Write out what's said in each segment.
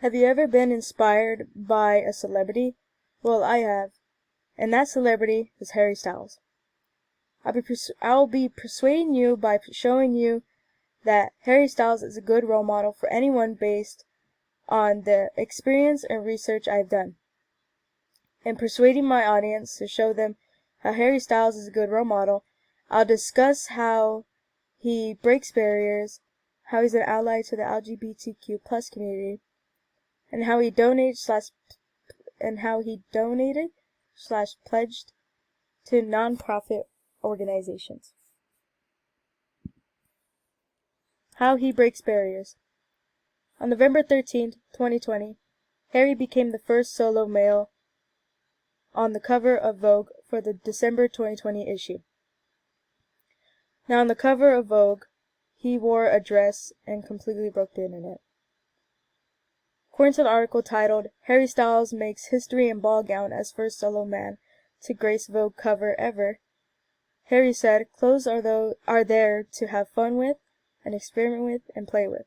Have you ever been inspired by a celebrity? Well, I have, and that celebrity is Harry Styles. I'll be persuading you by showing you that Harry Styles is a good role model for anyone based on the experience and research I've done. In persuading my audience to show them how Harry Styles is a good role model, I'll discuss how he breaks barriers, how he's an ally to the LGBTQ plus community, and how he donated slash pledged to non-profit organizations. How he breaks barriers. On November 13th, 2020, Harry became the first solo male on the cover of Vogue for the December 2020 issue. Now on the cover of Vogue, he wore a dress and completely broke the internet. According to the article titled, Harry Styles Makes History in Ball Gown as First Solo Man to Grace Vogue Cover Ever, Harry said, clothes are there to have fun with, and experiment with, and play with.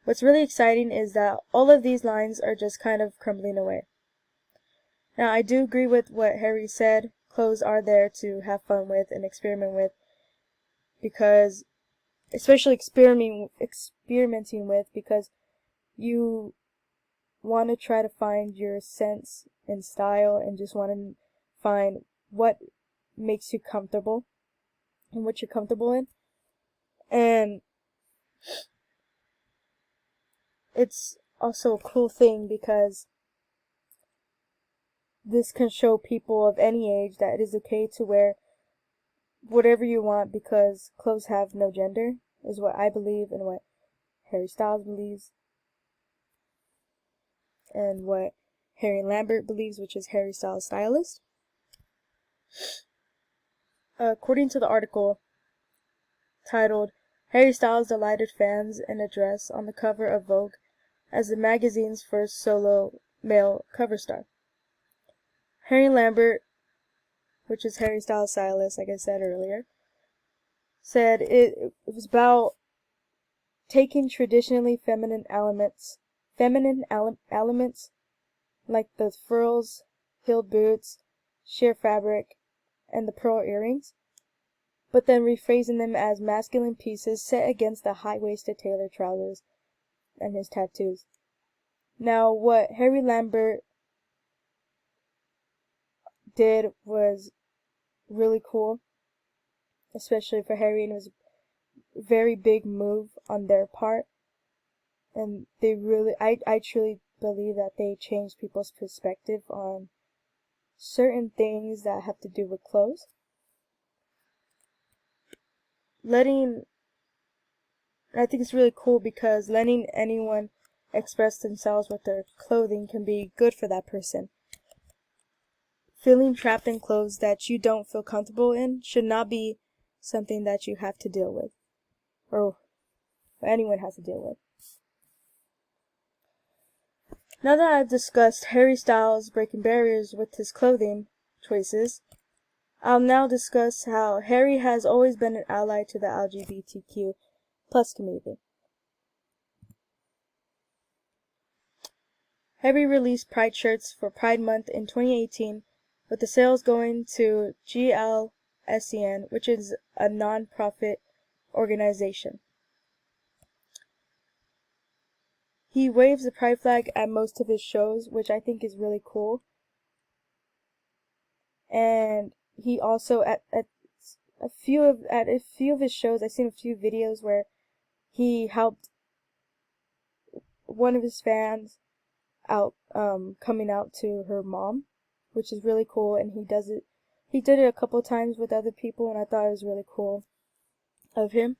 What's really exciting is that all of these lines are just kind of crumbling away. Now, I do agree with what Harry said. Clothes are there to have fun with and experiment with, because, especially experimenting with, because you want to try to find your sense and style and just want to find what makes you comfortable and what you're comfortable in. And it's also a cool thing because this can show people of any age that it is okay to wear whatever you want because clothes have no gender, is what I believe and what Harry Styles believes and what Harry Lambert believes, which is Harry Styles' stylist. According to the article titled, Harry Styles delighted fans in a dress on the cover of Vogue as the magazine's first solo male cover star. Harry Lambert, which is Harry Styles' stylist, like I said earlier, said it was about taking traditionally feminine elements like the frills, heeled boots, sheer fabric, and the pearl earrings, but then rephrasing them as masculine pieces set against the high-waisted tailored trousers and his tattoos. Now, what Harry Lambert did was really cool, especially for Harry, and it was a very big move on their part. And they really, I truly believe that they changed people's perspective on certain things that have to do with clothes. I think it's really cool because letting anyone express themselves with their clothing can be good for that person. Feeling trapped in clothes that you don't feel comfortable in should not be something that you have to deal with, or anyone has to deal with. Now that I've discussed Harry Styles breaking barriers with his clothing choices, I'll now discuss how Harry has always been an ally to the LGBTQ plus community. Harry released Pride shirts for Pride Month in 2018, with the sales going to GLSEN, which is a non-profit organization. He waves the pride flag at most of his shows, which I think is really cool. And he also at a few of his shows, I've seen a few videos where he helped one of his fans out coming out to her mom, which is really cool, and he did it a couple times with other people, and I thought it was really cool of him.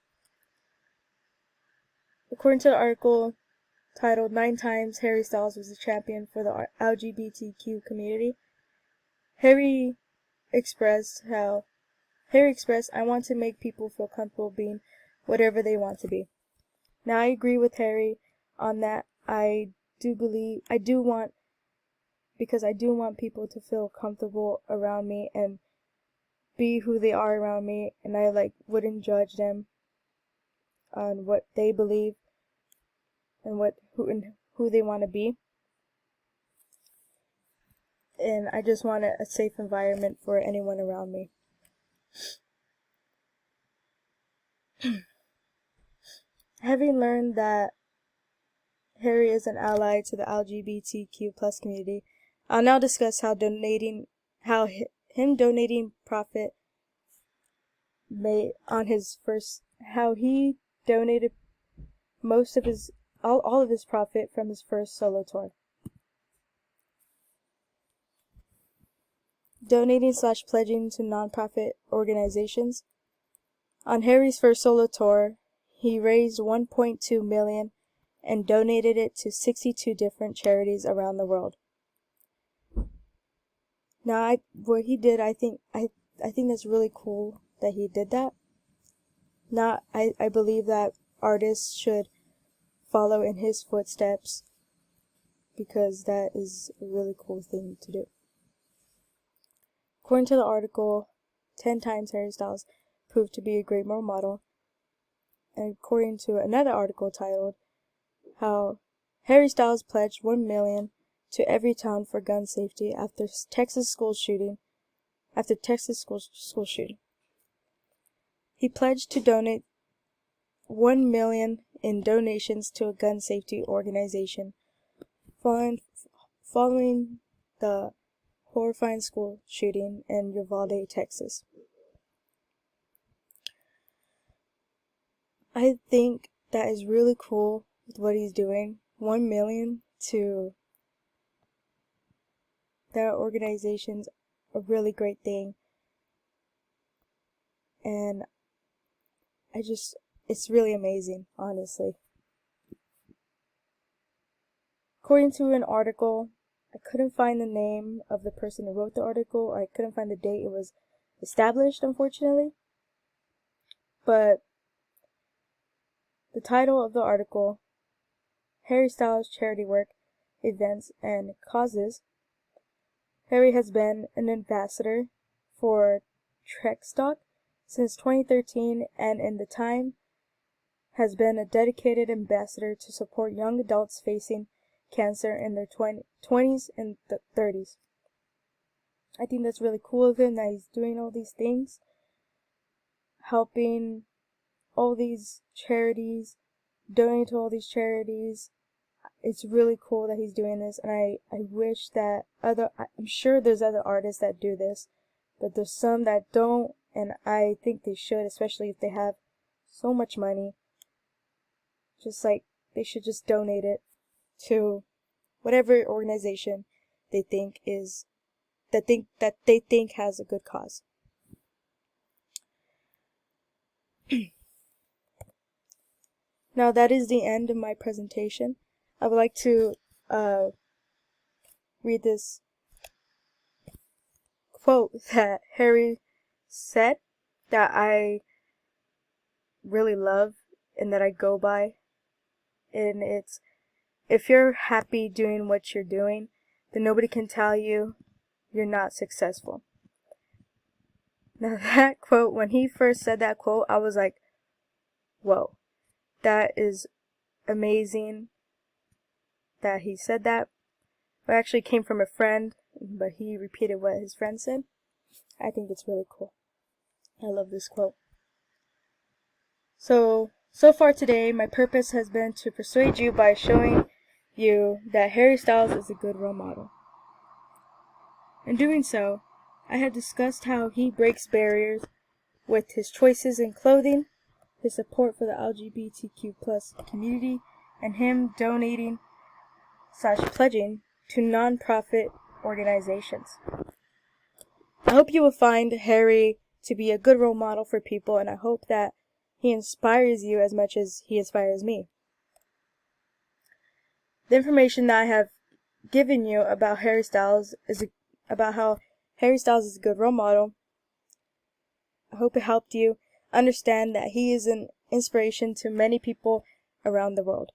According to the article titled 9 Times Harry Styles Was a Champion for the LGBTQ Community, Harry expressed, I want to make people feel comfortable being whatever they want to be. Now, I agree with Harry on that. I do want people to feel comfortable around me and be who they are around me, and I wouldn't judge them on what they believe and who they want to be. And I just want a safe environment for anyone around me. Having learned that Harry is an ally to the LGBTQ+ community, I'll now discuss how him donating profit how he donated most of his all of his profit from his first solo tour. Donating/pledging to nonprofit organizations. On Harry's first solo tour, he raised $1.2 million and donated it to 62 different charities around the world. Now, what he did, I think that's really cool that he did that. Now, I believe that artists should follow in his footsteps because that is a really cool thing to do. According to the article, 10 times Harry Styles proved to be a great role model, and according to another article titled How Harry Styles Pledged $1 million to Every Town for Gun Safety after Texas school shooting. He pledged to donate $1 million in donations to a gun safety organization following the horrifying school shooting in Uvalde, Texas. I think that is really cool with what he's doing. $1 million to that organization's a really great thing. And it's really amazing, honestly. According to an article, I couldn't find the name of the person who wrote the article, or I couldn't find the date it was established, unfortunately. But the title of the article, Harry Styles Charity Work, Events, and Causes. Harry has been an ambassador for Trekstock since 2013, and in the time has been a dedicated ambassador to support young adults facing cancer in their 20s and 30s. I think that's really cool of him that he's doing all these things, helping all these charities, donating to all these charities. It's really cool that he's doing this, and I wish that I'm sure there's other artists that do this, but there's some that don't, and I think they should, especially if they have so much money. Just like they should just donate it to whatever organization they think has a good cause. Now that is the end of my presentation. I would like to read this quote that Harry said that I really love and that I go by. And it's, if you're happy doing what you're doing, then nobody can tell you you're not successful. Now that quote, when he first said that quote, I was like, whoa, that is amazing that he said that. It actually came from a friend, but he repeated what his friend said. I think it's really cool. I love this quote. So far today, my purpose has been to persuade you by showing you that Harry Styles is a good role model. In doing so, I have discussed how he breaks barriers with his choices in clothing, his support for the LGBTQ+ community, and him donating/pledging to non-profit organizations. I hope you will find Harry to be a good role model for people, and I hope that he inspires you as much as he inspires me. The information that I have given you about Harry Styles about how Harry Styles is a good role model. I hope it helped you understand that he is an inspiration to many people around the world.